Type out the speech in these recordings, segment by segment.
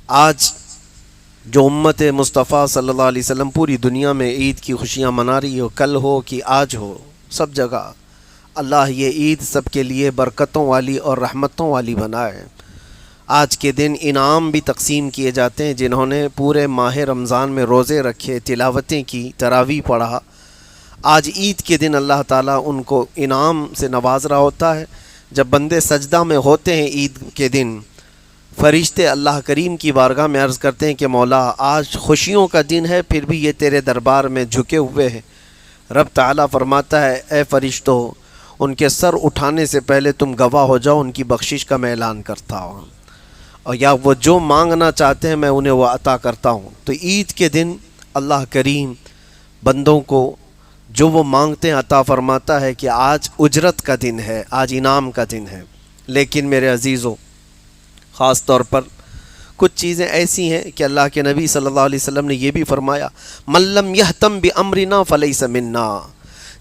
آج جو امت مصطفیٰ صلی اللہ علیہ وسلم پوری دنیا میں عید کی خوشیاں منا رہی ہو، کل ہو کہ آج ہو، سب جگہ اللہ یہ عید سب کے لیے برکتوں والی اور رحمتوں والی بنائے۔ آج کے دن انعام بھی تقسیم کیے جاتے ہیں جنہوں نے پورے ماہ رمضان میں روزے رکھے، تلاوتیں کی، تراویح پڑھا۔ آج عید کے دن اللہ تعالیٰ ان کو انعام سے نواز رہا ہوتا ہے۔ جب بندے سجدہ میں ہوتے ہیں عید کے دن، فرشتے اللہ کریم کی بارگاہ میں عرض کرتے ہیں کہ مولا آج خوشیوں کا دن ہے، پھر بھی یہ تیرے دربار میں جھکے ہوئے ہیں۔ رب تعالیٰ فرماتا ہے اے فرشتوں، ان کے سر اٹھانے سے پہلے تم گواہ ہو جاؤ، ان کی بخشش کا میں اعلان کرتا ہوں، اور یا وہ جو مانگنا چاہتے ہیں میں انہیں وہ عطا کرتا ہوں۔ تو عید کے دن اللہ کریم بندوں کو جو وہ مانگتے ہیں عطا فرماتا ہے کہ آج اجرت کا دن ہے، آج انعام کا دن ہے۔ لیکن میرے عزیزوں، خاص طور پر کچھ چیزیں ایسی ہیں کہ اللہ کے نبی صلی اللہ علیہ وسلم نے یہ بھی فرمایا من لم یہتم بامرنا فلیس منا،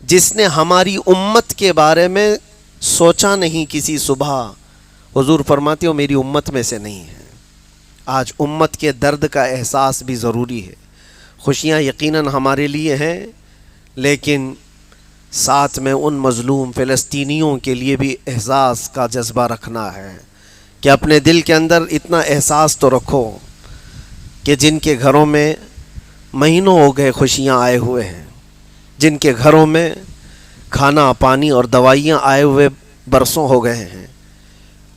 جس نے ہماری امت کے بارے میں سوچا نہیں کسی صبح، حضور فرماتے ہو میری امت میں سے نہیں ہے۔ آج امت کے درد کا احساس بھی ضروری ہے۔ خوشیاں یقیناً ہمارے لیے ہیں، لیکن ساتھ میں ان مظلوم فلسطینیوں کے لیے بھی احساس کا جذبہ رکھنا ہے کہ اپنے دل کے اندر اتنا احساس تو رکھو کہ جن کے گھروں میں مہینوں ہو گئے خوشیاں آئے ہوئے ہیں، جن کے گھروں میں کھانا پانی اور دوائیاں آئے ہوئے برسوں ہو گئے ہیں،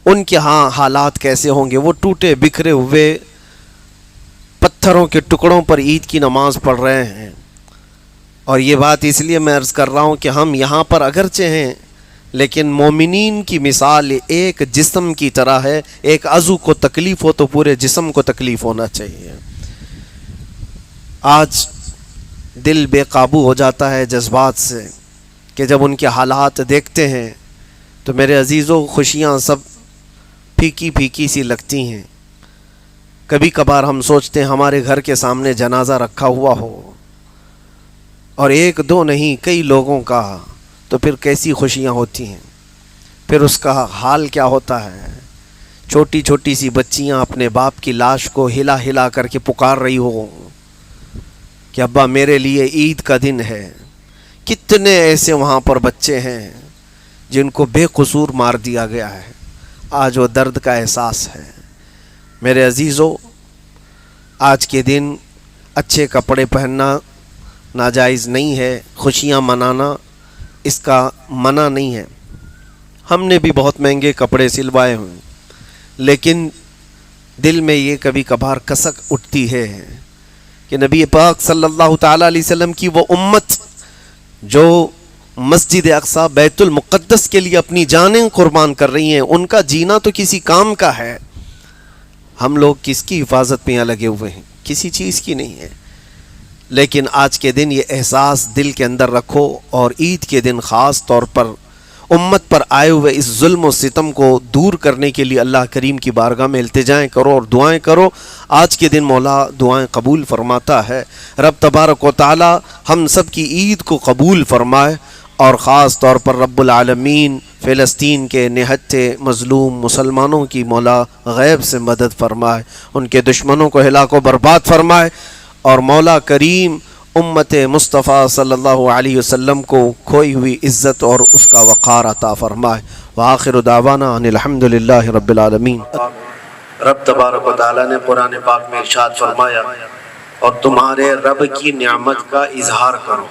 ان کے ہاں حالات کیسے ہوں گے؟ وہ ٹوٹے بکھرے ہوئے پتھروں کے ٹکڑوں پر عید کی نماز پڑھ رہے ہیں۔ اور یہ بات اس لیے میں عرض کر رہا ہوں کہ ہم یہاں پر اگرچہ ہیں، لیکن مومنین کی مثال ایک جسم کی طرح ہے۔ ایک عضو کو تکلیف ہو تو پورے جسم کو تکلیف ہونا چاہیے۔ آج دل بے قابو ہو جاتا ہے جذبات سے کہ جب ان کے حالات دیکھتے ہیں تو میرے عزیزوں خوشیاں سب پھیکی پھیکی سی لگتی ہیں۔ کبھی کبھار ہم سوچتے ہیں ہمارے گھر کے سامنے جنازہ رکھا ہوا ہو اور ایک دو نہیں کئی لوگوں کا، تو پھر کیسی خوشیاں ہوتی ہیں، پھر اس کا حال کیا ہوتا ہے۔ چھوٹی چھوٹی سی بچیاں اپنے باپ کی لاش کو ہلا ہلا کر کے پکار رہی ہو کہ ابا میرے لیے عید کا دن ہے۔ کتنے ایسے وہاں پر بچے ہیں جن کو بے قصور مار دیا گیا ہے، آج وہ درد کا احساس ہے۔ میرے عزیزوں، آج کے دن اچھے کپڑے پہننا ناجائز نہیں ہے، خوشیاں منانا اس کا منع نہیں ہے۔ ہم نے بھی بہت مہنگے کپڑے سلوائے ہوئے، لیکن دل میں یہ کبھی کبھار کسک اٹھتی ہے کہ نبی پاک صلی اللہ تعالیٰ علیہ وسلم کی وہ امت جو مسجد اقصی بیت المقدس کے لیے اپنی جانیں قربان کر رہی ہیں، ان کا جینا تو کسی کام کا ہے۔ ہم لوگ کس کی حفاظت میں یہاں لگے ہوئے ہیں؟ کسی چیز کی نہیں ہے۔ لیکن آج کے دن یہ احساس دل کے اندر رکھو، اور عید کے دن خاص طور پر امت پر آئے ہوئے اس ظلم و ستم کو دور کرنے کے لیے اللہ کریم کی بارگاہ میں التجائیں کرو اور دعائیں کرو۔ آج کے دن مولا دعائیں قبول فرماتا ہے۔ رب تبارک و تعالی ہم سب کی عید کو قبول فرمائے، اور خاص طور پر رب العالمین فلسطین کے نہتے مظلوم مسلمانوں کی مولا غیب سے مدد فرمائے، ان کے دشمنوں کو ہلاک و برباد فرمائے، اور مولا کریم امت مصطفیٰ صلی اللہ علیہ وسلم کو کھوئی ہوئی عزت اور اس کا وقار عطا فرمائے۔ وآخر دعوانا ان الحمدللہ رب العالمین۔ رب تبارک و تعالیٰ نے قرآن پاک میں ارشاد فرمایا اور تمہارے رب کی نعمت کا اظہار کرو،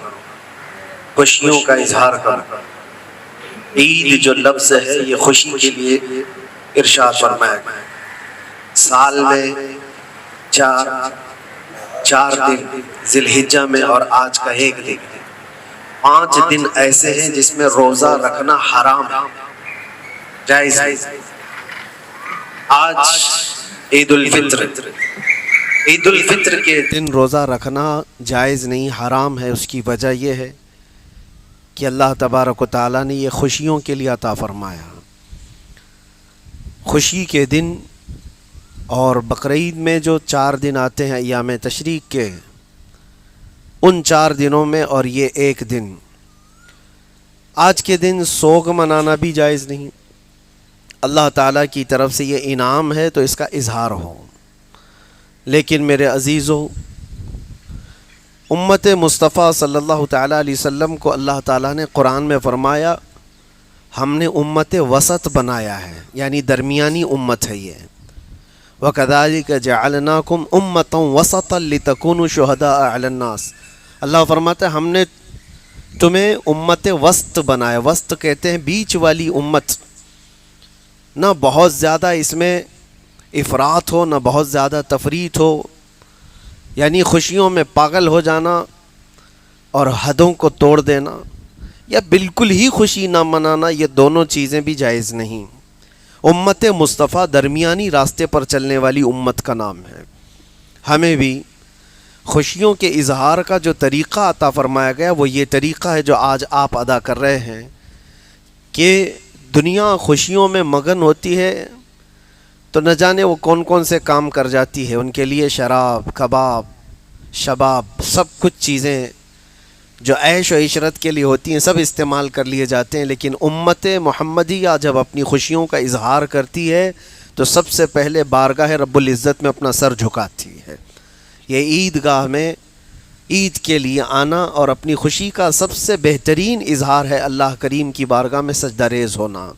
خوشیوں کا اظہار کرو۔ عید جو لفظ ہے یہ خوشی کے لیے ارشاد فرمایا۔ سال میں چار دن ذی الحجہ میں اور آج کا ایک دن، 5 دن ایسے ہیں جس میں روزہ رکھنا حرام ہے، جائز ہے۔ آج عید الفطر کے دن روزہ رکھنا جائز نہیں، حرام ہے۔ اس کی وجہ یہ ہے کہ اللہ تبارک و تعالیٰ نے یہ خوشیوں کے لیے عطا فرمایا۔ خوشی کے دن اور بقرعید میں جو 4 دن آتے ہیں ایام تشریق کے، ان 4 دنوں میں اور یہ ایک دن، آج کے دن سوگ منانا بھی جائز نہیں۔ اللہ تعالیٰ کی طرف سے یہ انعام ہے تو اس کا اظہار ہو۔ لیکن میرے عزیزو، امت مصطفیٰ صلی اللہ تعالیٰ علیہ وسلم کو اللہ تعالیٰ نے قرآن میں فرمایا ہم نے امت وسط بنایا ہے، یعنی درمیانی امت ہے یہ۔ وَكَذَلِكَ جَعَلْنَاكُمْ أُمَّةً وَسَطًا لِتَكُونُوا شُهَدَاءَ عَلَى النَّاسِ۔ اللہ فرماتا ہے ہم نے تمہیں امت وسط بنایا۔ وسط کہتے ہیں بیچ والی امت، نہ بہت زیادہ اس میں افراط ہو، نہ بہت زیادہ تفریط ہو، یعنی خوشیوں میں پاگل ہو جانا اور حدوں کو توڑ دینا، یا بالکل ہی خوشی نہ منانا، یہ دونوں چیزیں بھی جائز نہیں۔ امت مصطفیٰ درمیانی راستے پر چلنے والی امت کا نام ہے۔ ہمیں بھی خوشیوں کے اظہار کا جو طریقہ عطا فرمایا گیا وہ یہ طریقہ ہے جو آج آپ ادا کر رہے ہیں، کہ دنیا خوشیوں میں مگن ہوتی ہے تو نہ جانے وہ کون کون سے کام کر جاتی ہے، ان کے لیے شراب، کباب، شباب، سب کچھ چیزیں جو عیش و عشرت کے لیے ہوتی ہیں سب استعمال کر لیے جاتے ہیں۔ لیکن امت محمدیہ جب اپنی خوشیوں کا اظہار کرتی ہے تو سب سے پہلے بارگاہ رب العزت میں اپنا سر جھکاتی ہے۔ یہ عید گاہ میں عید کے لیے آنا اور اپنی خوشی کا سب سے بہترین اظہار ہے اللہ کریم کی بارگاہ میں سجدہ ریز ہونا۔